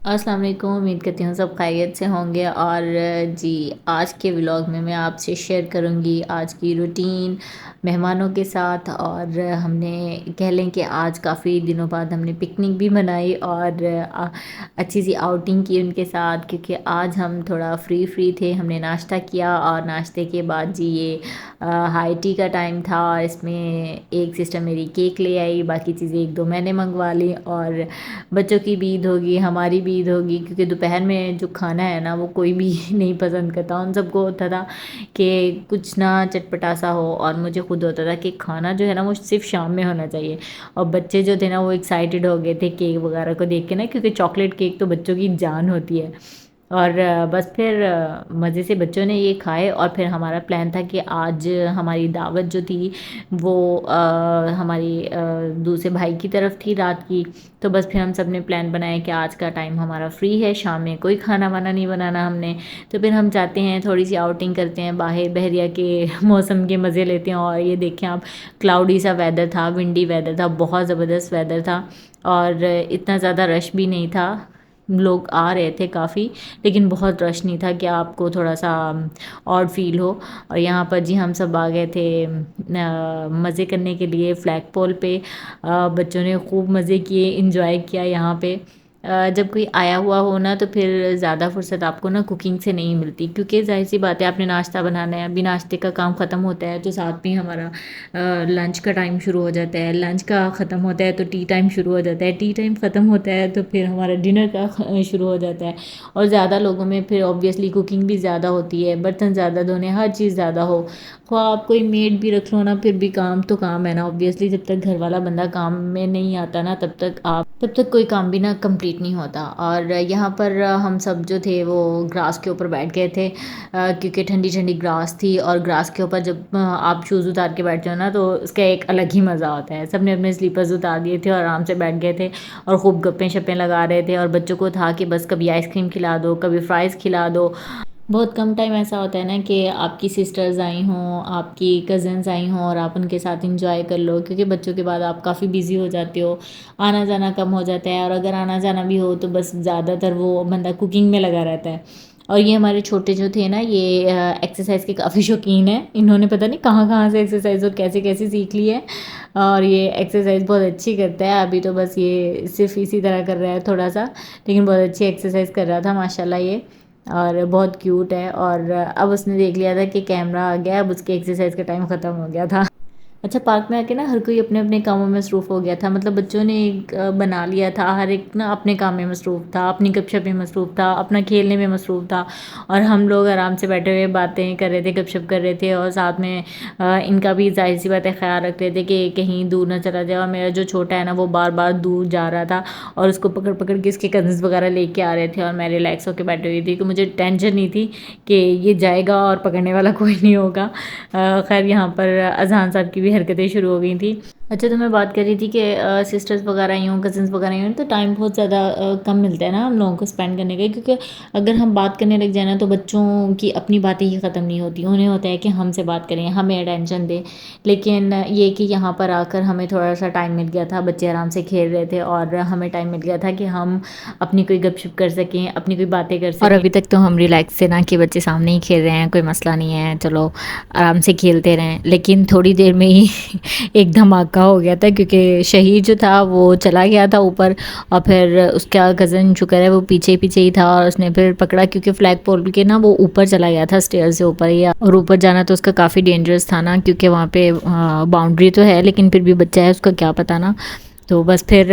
अस्सलाम वालेकुम। उम्मीद करती हूँ सब खैरियत से होंगे। और जी, आज के व्लॉग में मैं आपसे शेयर करूँगी आज की रूटीन मेहमानों के साथ। और हमने कह लें कि आज काफ़ी दिनों बाद हमने पिकनिक भी मनाई और अच्छी सी आउटिंग की उनके साथ, क्योंकि आज हम थोड़ा फ्री थे। हमने नाश्ता किया और नाश्ते के बाद जी ये हाई टी का टाइम था और इसमें एक सिस्टर मेरी केक ले आई, बाकी चीज़ें एक दो मैंने मंगवा ली। और बच्चों की भी ईद होगी, हमारी भी ईद होगी, क्योंकि दोपहर में जो खाना है ना वो कोई भी नहीं पसंद करता। उन सबको होता था कि कुछ ना चटपटा सा हो, और मुझे खुद होता था कि खाना जो है ना वो सिर्फ शाम में होना चाहिए। और बच्चे जो थे ना वो एक्साइटेड हो गए थे केक वगैरह को देख के ना, क्योंकि चॉकलेट केक तो बच्चों की जान होती है। और बस फिर मज़े से बच्चों ने ये खाए। और फिर हमारा प्लान था कि आज हमारी दावत जो थी वो हमारी दूसरे भाई की तरफ थी रात की। तो बस फिर हम सब ने प्लान बनाया कि आज का टाइम हमारा फ्री है, शाम में कोई खाना वाना नहीं बनाना हमने। तो फिर हम जाते हैं, थोड़ी सी आउटिंग करते हैं बाहर, बहरिया के मौसम के मज़े लेते हैं। और ये देखें आप, क्लाउडी सा वेदर था, विंडी वेदर था, बहुत ज़बरदस्त वेदर था। और इतना ज़्यादा रश भी नहीं था, लोग आ रहे थे काफ़ी, लेकिन बहुत रश नहीं था कि आपको थोड़ा सा ऑड फील हो। और यहाँ पर जी हम सब आ गए थे मज़े करने के लिए फ्लैग पोल पे। बच्चों ने खूब मज़े किए, इंजॉय किया यहाँ पे। जब कोई आया हुआ हो ना तो फिर ज़्यादा फुर्सत आपको ना कुकिंग से नहीं मिलती, क्योंकि जाहिर सी बात है आपने नाश्ता बनाना है। अभी नाश्ते का काम ख़त्म होता है तो साथ में हमारा लंच का टाइम शुरू हो जाता है, लंच का ख़त्म होता है तो टी टाइम शुरू हो जाता है, टी टाइम ख़त्म होता है तो फिर हमारा डिनर का शुरू हो जाता है। और ज़्यादा लोगों में फिर ऑब्वियसली कुकिंग भी ज़्यादा होती है, बर्तन ज़्यादा धोने, हर चीज़ ज़्यादा हो। ख्वाह आप कोई मेड भी रख लो ना, फिर भी काम तो काम है ना। ऑब्वियसली जब तक घर वाला बंदा काम में नहीं आता ना तब तक कोई काम भी ना कंप्लीट नहीं होता। और यहाँ पर हम सब जो थे वो ग्रास के ऊपर बैठ गए थे, क्योंकि ठंडी ठंडी ग्रास थी। और ग्रास के ऊपर जब आप शूज़ उतार के बैठते हो ना तो उसका एक अलग ही मज़ा होता है। सब ने अपने स्लीपर्स उतार दिए थे और आराम से बैठ गए थे और खूब गप्पें शप्पें लगा रहे थे। और बच्चों को था कि बस कभी आइसक्रीम खिला दो, कभी फ्राइज़ खिला दो। बहुत कम टाइम ऐसा होता है ना कि आपकी सिस्टर्स आई हों, आपकी कज़न्स आई हों और आप उनके साथ इंजॉय कर लो, क्योंकि बच्चों के बाद आप काफ़ी बिज़ी हो जाते हो, आना जाना कम हो जाता है। और अगर आना जाना भी हो तो बस ज़्यादातर वो बंदा कुकिंग में लगा रहता है। और ये हमारे छोटे जो थे ना ये एक्सरसाइज के काफ़ी शौकीन हैं। इन्होंने पता नहीं कहाँ कहाँ से एक्सरसाइज और कैसे कैसे सीख ली है। और ये एक्सरसाइज बहुत अच्छी करता है। अभी तो बस ये सिर्फ इसी तरह कर रहा है थोड़ा सा, लेकिन बहुत अच्छी एक्सरसाइज कर रहा था माशाल्लाह ये। और बहुत क्यूट है। और अब उसने देख लिया था कि कैमरा आ गया, अब उसकी एक्सरसाइज का टाइम ख़त्म हो गया था। अच्छा, पार्क में आके ना हर कोई अपने अपने कामों में मसरूफ़ हो गया था। मतलब बच्चों ने एक बना लिया था, हर एक ना अपने काम में मसरूफ़ था, अपनी गपशप में मसरूफ़ था, अपना खेलने में मसरूफ़ था। और हम लोग आराम से बैठे हुए बातें कर रहे थे, गपशप कर रहे थे। और साथ में इनका भी जाहिर सी बात है ख्याल रख रहे थे कि कहीं दूर ना चला जाए। और मेरा जो छोटा है ना वो बार बार दूर जा रहा था और उसको पकड़ पकड़ के इसके कज़न्स वगैरह लेके आ रहे थे। और मैं रिलैक्स होकर बैठी हुई थी कि मुझे टेंशन नहीं थी कि ये जाएगा और पकड़ने वाला कोई नहीं होगा। खैर यहाँ पर अज़हान साहब की भी हरकतें शुरू हो गई थी। अच्छा, तो मैं बात कर रही थी कि सिस्टर्स वगैरह आई हों, कज़न्स वगैरह आई हों, तो टाइम बहुत ज़्यादा कम मिलता है ना हम लोगों को स्पेंड करने का, क्योंकि अगर हम बात करने लग जाए ना तो बच्चों की अपनी बातें ही ख़त्म नहीं होती। उन्हें होता है कि हमसे बात करें, हमें अटेंशन दें। लेकिन ये कि यहाँ पर आकर हमें थोड़ा सा टाइम मिल गया था, बच्चे आराम से खेल रहे थे और हमें टाइम मिल गया था कि हम अपनी कोई गपशप कर सकें, अपनी कोई बातें कर सकें। और अभी तक तो हम रिलैक्स से ना कि बच्चे सामने ही खेल रहे हैं, कोई मसला नहीं है, चलो आराम से खेलते रहें। लेकिन थोड़ी देर में ही एक धमाका हो गया था, क्योंकि शहीद जो था वो चला गया था ऊपर। और फिर उसका कज़न शुक्र है वो पीछे पीछे ही था और उसने फिर पकड़ा, क्योंकि फ्लैग पोल के ना वो ऊपर चला गया था स्टेयर से ऊपर ही। और ऊपर जाना तो उसका काफ़ी डेंजरस था ना, क्योंकि वहाँ पे बाउंड्री तो है लेकिन फिर भी बच्चा है, उसका क्या पता ना। तो बस फिर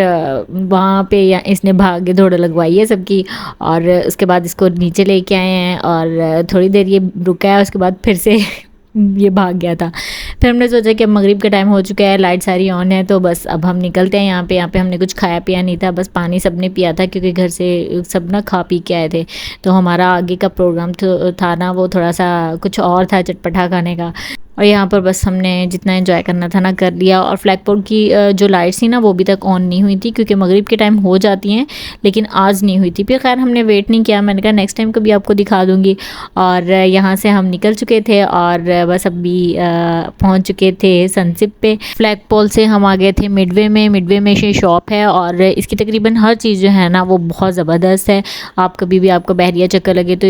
वहाँ पे या इसने भाग दौड़ लगवाई है सबकी। और उसके बाद इसको नीचे लेके आए हैं और थोड़ी देर ये रुका है, उसके बाद फिर से ये भाग गया था। फिर हमने सोचा कि अब मगरिब का टाइम हो चुका है, लाइट सारी ऑन है, तो बस अब हम निकलते हैं यहाँ पे हमने कुछ खाया पिया नहीं था, बस पानी सबने पिया था, क्योंकि घर से सब ना खा पी के आए थे। तो हमारा आगे का प्रोग्राम था ना वो थोड़ा सा कुछ और था, चटपटा खाने का। और यहाँ पर बस हमने जितना एंजॉय करना था ना कर लिया। और फ्लैगपोल की जो लाइट्स थी ना वो अभी तक ऑन नहीं हुई थी, क्योंकि मगरिब के टाइम हो जाती हैं, लेकिन आज नहीं हुई थी। फिर खैर हमने वेट नहीं किया, मैंने कहा नेक्स्ट टाइम कभी आपको दिखा दूँगी। और यहाँ से हम निकल चुके थे और बस अभी पहुँच चुके थे सनसिप पे। फ्लैगपोल से हम आ गए थे मिडवे में ये शॉप है और इसकी तकरीबन हर चीज़ जो है ना वो बहुत ज़बरदस्त है। आप कभी भी आपको बहरिया चक्कर लगे तो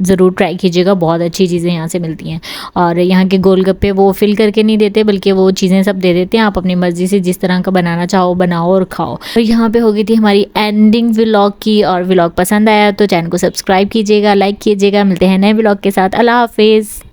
ज़रूर ट्राई कीजिएगा, बहुत अच्छी चीज़ें यहाँ से मिलती हैं। और यहाँ के गोलगप्पे वो फिल करके नहीं देते, बल्कि वो चीज़ें सब दे देते हैं, आप अपनी मर्ज़ी से जिस तरह का बनाना चाहो बनाओ और खाओ। और यहाँ पे हो गई थी हमारी एंडिंग व्लॉग की। और व्लॉग पसंद आया तो चैनल को सब्सक्राइब कीजिएगा, लाइक कीजिएगा। मिलते हैं नए व्लॉग के साथ। अल्लाह हाफिज़।